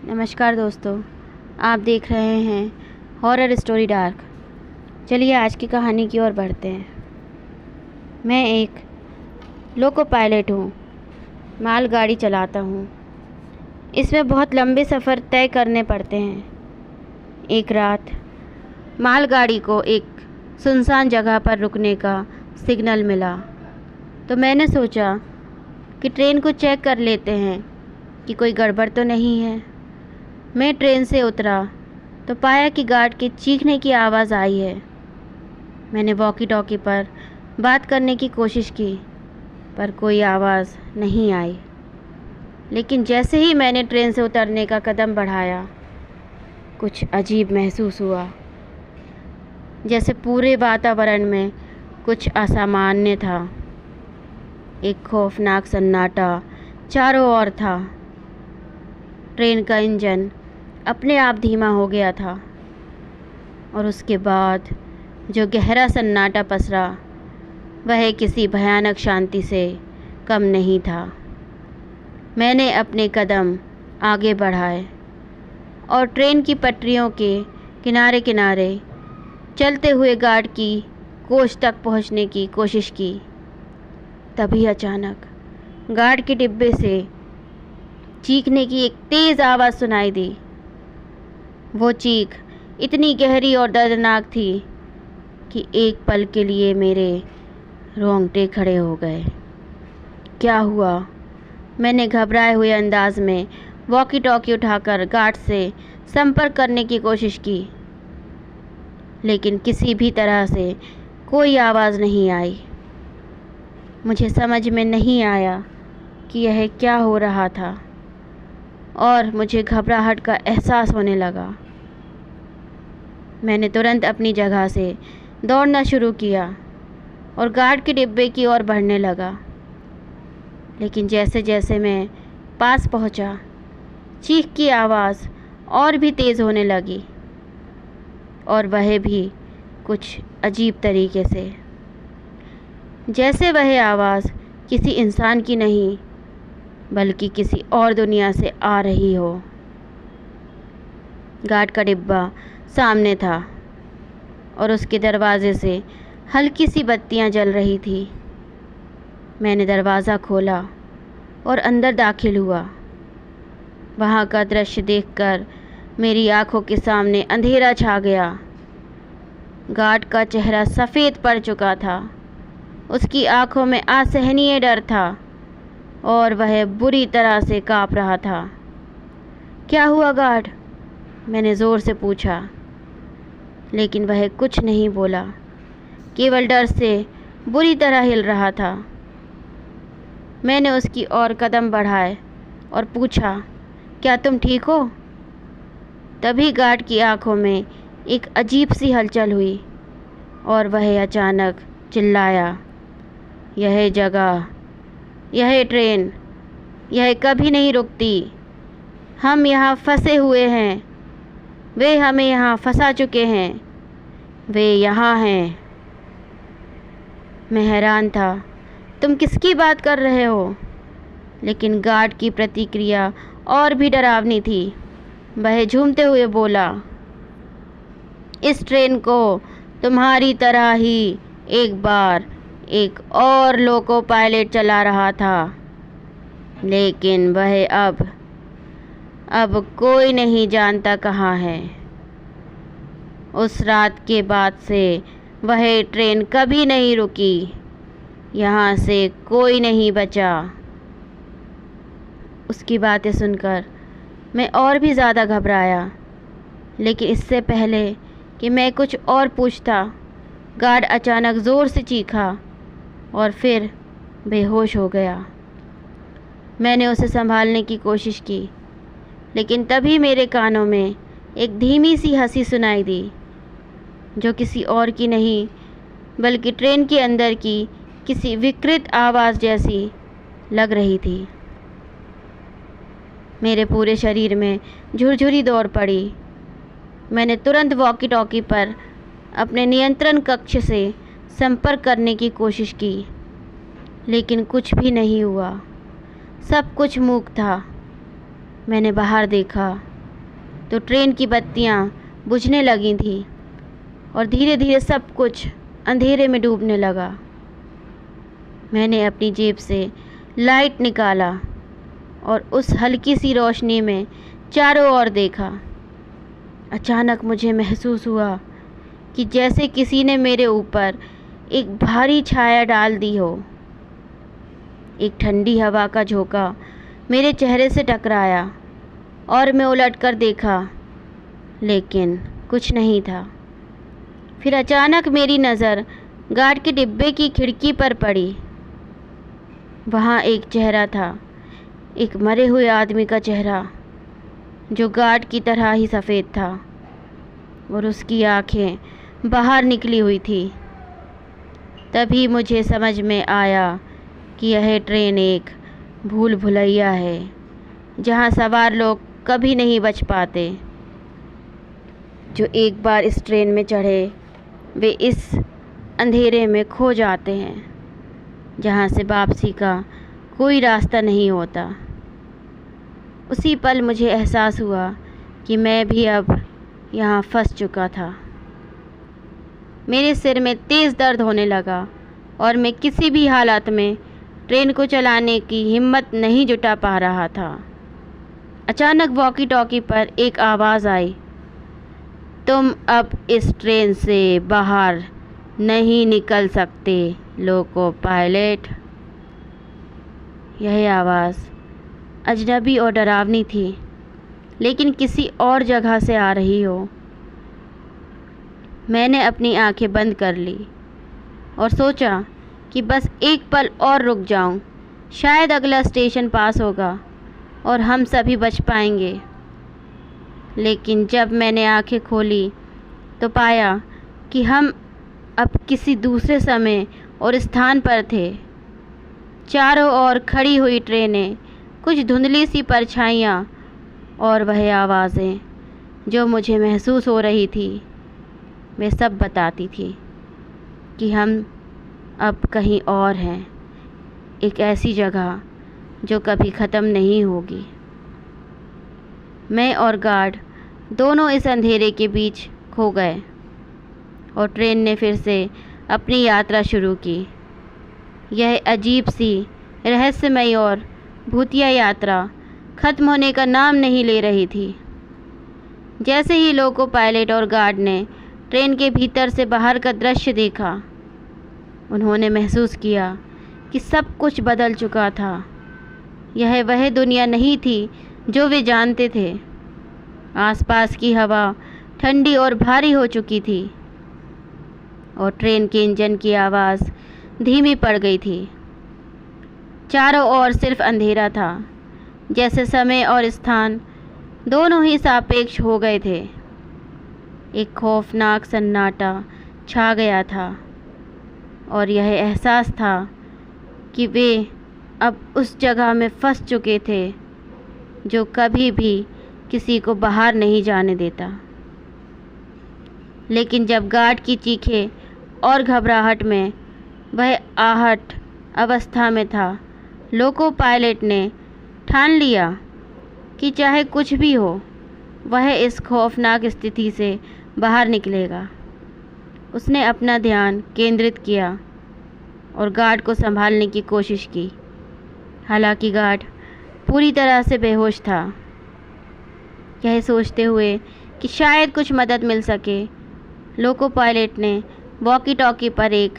नमस्कार दोस्तों, आप देख रहे हैं हॉरर स्टोरी डार्क। चलिए आज की कहानी की ओर बढ़ते हैं। मैं एक लोको पायलट हूँ, मालगाड़ी चलाता हूँ। इसमें बहुत लंबे सफ़र तय करने पड़ते हैं। एक रात मालगाड़ी को एक सुनसान जगह पर रुकने का सिग्नल मिला, तो मैंने सोचा कि ट्रेन को चेक कर लेते हैं कि कोई गड़बड़ तो नहीं है। मैं ट्रेन से उतरा तो पाया कि गार्ड के चीखने की आवाज़ आई है। मैंने वॉकी टॉकी पर बात करने की कोशिश की, पर कोई आवाज़ नहीं आई। लेकिन जैसे ही मैंने ट्रेन से उतरने का कदम बढ़ाया, कुछ अजीब महसूस हुआ, जैसे पूरे वातावरण में कुछ असामान्य था। एक खौफनाक सन्नाटा चारों ओर था। ट्रेन का इंजन अपने आप धीमा हो गया था और उसके बाद जो गहरा सन्नाटा पसरा वह किसी भयानक शांति से कम नहीं था। मैंने अपने कदम आगे बढ़ाए और ट्रेन की पटरियों के किनारे किनारे चलते हुए गार्ड की कोच तक पहुंचने की कोशिश की। तभी अचानक गार्ड के डिब्बे से चीखने की एक तेज़ आवाज़ सुनाई दी। वो चीख इतनी गहरी और दर्दनाक थी कि एक पल के लिए मेरे रोंगटे खड़े हो गए। क्या हुआ? मैंने घबराए हुए अंदाज में वॉकी टॉकी उठाकर गार्ड से संपर्क करने की कोशिश की, लेकिन किसी भी तरह से कोई आवाज़ नहीं आई। मुझे समझ में नहीं आया कि यह क्या हो रहा था और मुझे घबराहट का एहसास होने लगा। मैंने तुरंत अपनी जगह से दौड़ना शुरू किया और गार्ड के डिब्बे की ओर बढ़ने लगा। लेकिन जैसे जैसे मैं पास पहुंचा, चीख की आवाज़ और भी तेज़ होने लगी, और वह भी कुछ अजीब तरीके से, जैसे वह आवाज़ किसी इंसान की नहीं बल्कि किसी और दुनिया से आ रही हो। गार्ड का डिब्बा सामने था और उसके दरवाजे से हल्की सी बत्तियां जल रही थी। मैंने दरवाज़ा खोला और अंदर दाखिल हुआ। वहाँ का दृश्य देखकर मेरी आंखों के सामने अंधेरा छा गया। गार्ड का चेहरा सफ़ेद पड़ चुका था, उसकी आंखों में असहनीय डर था और वह बुरी तरह से काँप रहा था। क्या हुआ गार्ड? मैंने ज़ोर से पूछा, लेकिन वह कुछ नहीं बोला, केवल डर से बुरी तरह हिल रहा था। मैंने उसकी ओर कदम बढ़ाए और पूछा, क्या तुम ठीक हो? तभी गार्ड की आंखों में एक अजीब सी हलचल हुई और वह अचानक चिल्लाया, यह जगह, यह ट्रेन, यह कभी नहीं रुकती। हम यहाँ फंसे हुए हैं। वे हमें यहाँ फंसा चुके हैं। वे यहाँ हैं। मैं हैरान था, तुम किसकी बात कर रहे हो? लेकिन गार्ड की प्रतिक्रिया और भी डरावनी थी। वह झूमते हुए बोला, इस ट्रेन को तुम्हारी तरह ही एक बार एक और लोको पायलट चला रहा था, लेकिन वह अब कोई नहीं जानता कहाँ है। उस रात के बाद से वह ट्रेन कभी नहीं रुकी। यहाँ से कोई नहीं बचा। उसकी बातें सुनकर मैं और भी ज़्यादा घबराया, लेकिन इससे पहले कि मैं कुछ और पूछता, गार्ड अचानक ज़ोर से चीखा और फिर बेहोश हो गया। मैंने उसे संभालने की कोशिश की, लेकिन तभी मेरे कानों में एक धीमी सी हंसी सुनाई दी, जो किसी और की नहीं बल्कि ट्रेन के अंदर की किसी विकृत आवाज़ जैसी लग रही थी। मेरे पूरे शरीर में झुरझुरी दौड़ पड़ी। मैंने तुरंत वॉकी टॉकी पर अपने नियंत्रण कक्ष से संपर्क करने की कोशिश की, लेकिन कुछ भी नहीं हुआ। सब कुछ मूक था। मैंने बाहर देखा तो ट्रेन की बत्तियां बुझने लगी थी और धीरे धीरे सब कुछ अंधेरे में डूबने लगा। मैंने अपनी जेब से लाइट निकाला और उस हल्की सी रोशनी में चारों ओर देखा। अचानक मुझे महसूस हुआ कि जैसे किसी ने मेरे ऊपर एक भारी छाया डाल दी हो। एक ठंडी हवा का झोंका मेरे चेहरे से टकराया और मैं उलटकर देखा, लेकिन कुछ नहीं था। फिर अचानक मेरी नज़र गार्ड के डिब्बे की खिड़की पर पड़ी। वहाँ एक चेहरा था, एक मरे हुए आदमी का चेहरा जो गार्ड की तरह ही सफ़ेद था और उसकी आँखें बाहर निकली हुई थी। तभी मुझे समझ में आया कि यह ट्रेन एक भूल भुलैया है जहाँ सवार लोग कभी नहीं बच पाते। जो एक बार इस ट्रेन में चढ़े वे इस अंधेरे में खो जाते हैं जहाँ से वापसी का कोई रास्ता नहीं होता। उसी पल मुझे एहसास हुआ कि मैं भी अब यहाँ फंस चुका था। मेरे सिर में तेज़ दर्द होने लगा और मैं किसी भी हालत में ट्रेन को चलाने की हिम्मत नहीं जुटा पा रहा था। अचानक वॉकी टॉकी पर एक आवाज़ आई, तुम अब इस ट्रेन से बाहर नहीं निकल सकते लोको पायलट। यह आवाज़ अजनबी और डरावनी थी, लेकिन किसी और जगह से आ रही हो। मैंने अपनी आंखें बंद कर ली और सोचा कि बस एक पल और रुक जाऊं, शायद अगला स्टेशन पास होगा और हम सभी बच पाएंगे। लेकिन जब मैंने आंखें खोली तो पाया कि हम अब किसी दूसरे समय और स्थान पर थे। चारों ओर खड़ी हुई ट्रेनें, कुछ धुंधली सी परछाइयाँ और वह आवाज़ें जो मुझे महसूस हो रही थी, वे सब बताती थी कि हम अब कहीं और हैं, एक ऐसी जगह जो कभी ख़त्म नहीं होगी। मैं और गार्ड दोनों इस अंधेरे के बीच खो गए और ट्रेन ने फिर से अपनी यात्रा शुरू की। यह अजीब सी, रहस्यमयी और भूतिया यात्रा ख़त्म होने का नाम नहीं ले रही थी। जैसे ही लोको पायलट और गार्ड ने ट्रेन के भीतर से बाहर का दृश्य देखा, उन्होंने महसूस किया कि सब कुछ बदल चुका था। यह वह दुनिया नहीं थी जो वे जानते थे। आसपास की हवा ठंडी और भारी हो चुकी थी और ट्रेन के इंजन की आवाज़ धीमी पड़ गई थी। चारों ओर सिर्फ अंधेरा था, जैसे समय और स्थान दोनों ही सापेक्ष हो गए थे। एक खौफनाक सन्नाटा छा गया था और यह एहसास था कि वे अब उस जगह में फंस चुके थे जो कभी भी किसी को बाहर नहीं जाने देता। लेकिन जब गार्ड की चीखें और घबराहट में वह आहट अवस्था में था, लोको पायलट ने ठान लिया कि चाहे कुछ भी हो, वह इस खौफनाक स्थिति से बाहर निकलेगा। उसने अपना ध्यान केंद्रित किया और गार्ड को संभालने की कोशिश की। हालांकि गार्ड पूरी तरह से बेहोश था। यह सोचते हुए कि शायद कुछ मदद मिल सके, लोको पायलट ने वॉकी टॉकी पर एक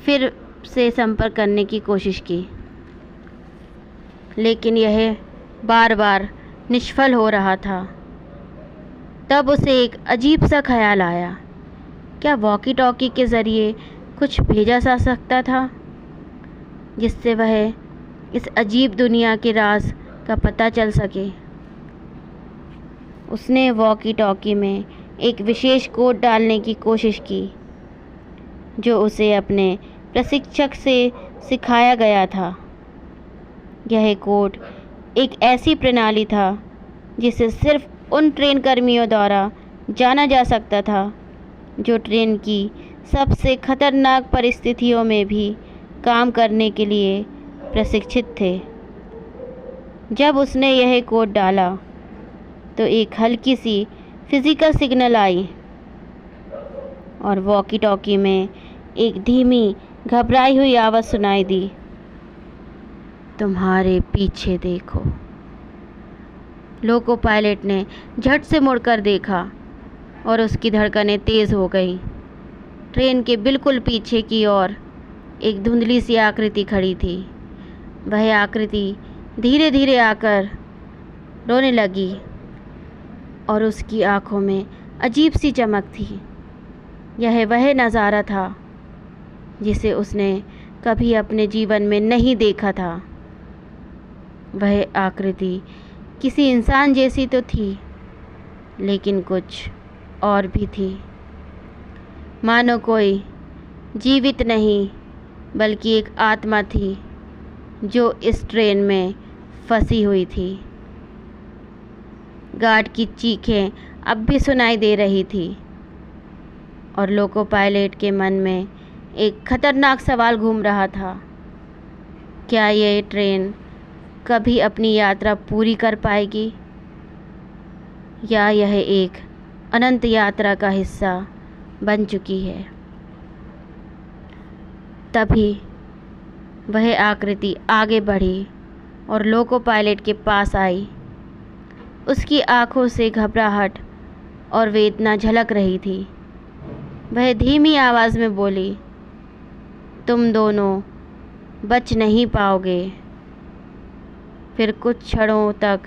फिर से संपर्क करने की कोशिश की, लेकिन यह बार बार निष्फल हो रहा था। तब उसे एक अजीब सा ख्याल आया, क्या वॉकी टॉकी के ज़रिए कुछ भेजा जा सकता था जिससे वह इस अजीब दुनिया के राज का पता चल सके। उसने वॉकी टॉकी में एक विशेष कोड डालने की कोशिश की जो उसे अपने प्रशिक्षक से सिखाया गया था। यह कोड एक ऐसी प्रणाली था जिसे सिर्फ उन ट्रेन कर्मियों द्वारा जाना जा सकता था जो ट्रेन की सबसे खतरनाक परिस्थितियों में भी काम करने के लिए प्रशिक्षित थे। जब उसने यह कोड डाला तो एक हल्की सी फिज़िकल सिग्नल आई और वॉकी टॉकी में एक धीमी घबराई हुई आवाज़ सुनाई दी, तुम्हारे पीछे देखो। लोको पायलट ने झट से मुड़कर देखा और उसकी धड़कनें तेज़ हो गई। ट्रेन के बिल्कुल पीछे की ओर एक धुंधली सी आकृति खड़ी थी। वह आकृति धीरे धीरे आकर रोने लगी और उसकी आंखों में अजीब सी चमक थी। यह वह नज़ारा था जिसे उसने कभी अपने जीवन में नहीं देखा था। वह आकृति किसी इंसान जैसी तो थी, लेकिन कुछ और भी थी। मानो कोई जीवित नहीं बल्कि एक आत्मा थी जो इस ट्रेन में फंसी हुई थी। गार्ड की चीखें अब भी सुनाई दे रही थी और लोको पायलट के मन में एक खतरनाक सवाल घूम रहा था, क्या यह ट्रेन कभी अपनी यात्रा पूरी कर पाएगी या यह एक अनंत यात्रा का हिस्सा बन चुकी है। तभी वह आकृति आगे बढ़ी और लोको पायलट के पास आई। उसकी आंखों से घबराहट और वेदना झलक रही थी। वह धीमी आवाज़ में बोली, तुम दोनों बच नहीं पाओगे। फिर कुछ क्षणों तक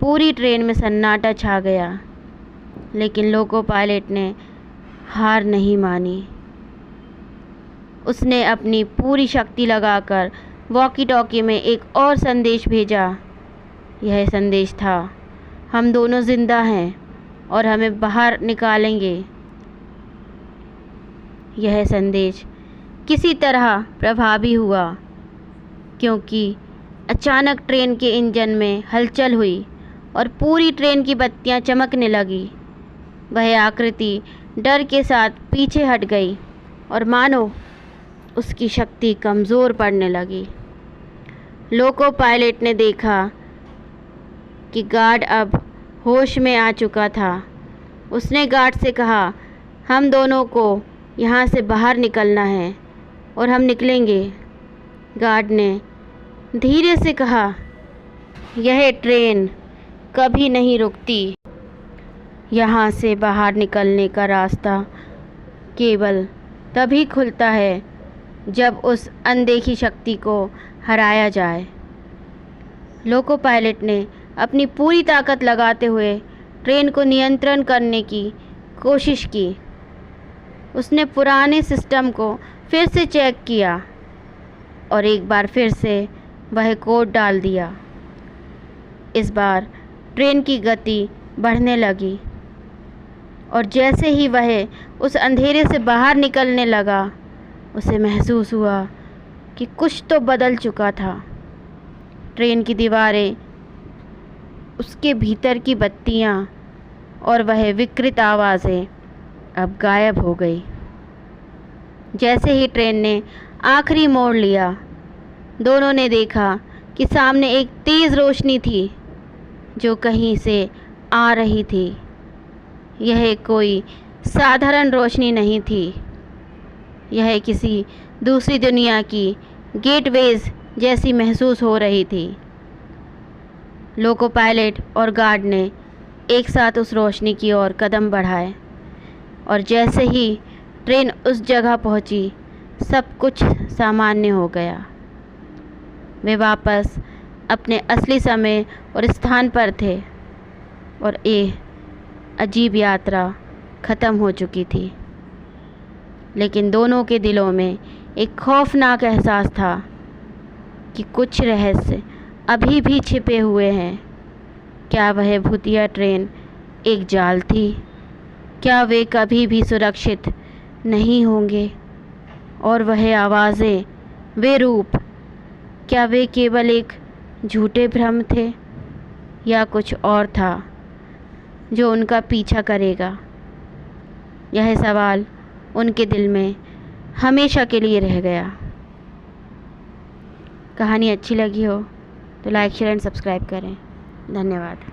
पूरी ट्रेन में सन्नाटा छा गया, लेकिन लोको पायलट ने हार नहीं मानी। उसने अपनी पूरी शक्ति लगाकर वॉकी टॉकी में एक और संदेश भेजा। यह संदेश था, हम दोनों ज़िंदा हैं और हमें बाहर निकालेंगे। यह संदेश किसी तरह प्रभावी हुआ क्योंकि अचानक ट्रेन के इंजन में हलचल हुई और पूरी ट्रेन की बत्तियां चमकने लगी। वह आकृति डर के साथ पीछे हट गई और मानो उसकी शक्ति कमज़ोर पड़ने लगी। लोको पायलट ने देखा कि गार्ड अब होश में आ चुका था। उसने गार्ड से कहा, हम दोनों को यहाँ से बाहर निकलना है और हम निकलेंगे। गार्ड ने धीरे से कहा, यह ट्रेन कभी नहीं रुकती। यहाँ से बाहर निकलने का रास्ता केवल तभी खुलता है जब उस अनदेखी शक्ति को हराया जाए। लोको पायलट ने अपनी पूरी ताकत लगाते हुए ट्रेन को नियंत्रण करने की कोशिश की। उसने पुराने सिस्टम को फिर से चेक किया और एक बार फिर से वह कोड डाल दिया। इस बार ट्रेन की गति बढ़ने लगी और जैसे ही वह उस अंधेरे से बाहर निकलने लगा, उसे महसूस हुआ कि कुछ तो बदल चुका था। ट्रेन की दीवारें, उसके भीतर की बत्तियां और वह विकृत आवाज़ें अब गायब हो गई। जैसे ही ट्रेन ने आखिरी मोड़ लिया, दोनों ने देखा कि सामने एक तेज़ रोशनी थी जो कहीं से आ रही थी। यह कोई साधारण रोशनी नहीं थी, यह किसी दूसरी दुनिया की गेटवेज जैसी महसूस हो रही थी। लोको पायलट और गार्ड ने एक साथ उस रोशनी की ओर कदम बढ़ाए और जैसे ही ट्रेन उस जगह पहुंची, सब कुछ सामान्य हो गया। वे वापस अपने असली समय और स्थान पर थे और ये अजीब यात्रा ख़त्म हो चुकी थी। लेकिन दोनों के दिलों में एक खौफनाक एहसास था कि कुछ रहस्य अभी भी छिपे हुए हैं। क्या वह भूतिया ट्रेन एक जाल थी? क्या वे कभी भी सुरक्षित नहीं होंगे? और वह आवाज़ें, वे रूप, क्या वे केवल एक झूठे भ्रम थे या कुछ और था जो उनका पीछा करेगा? यह सवाल उनके दिल में हमेशा के लिए रह गया। कहानी अच्छी लगी हो तो लाइक, शेयर एंड सब्सक्राइब करें। धन्यवाद।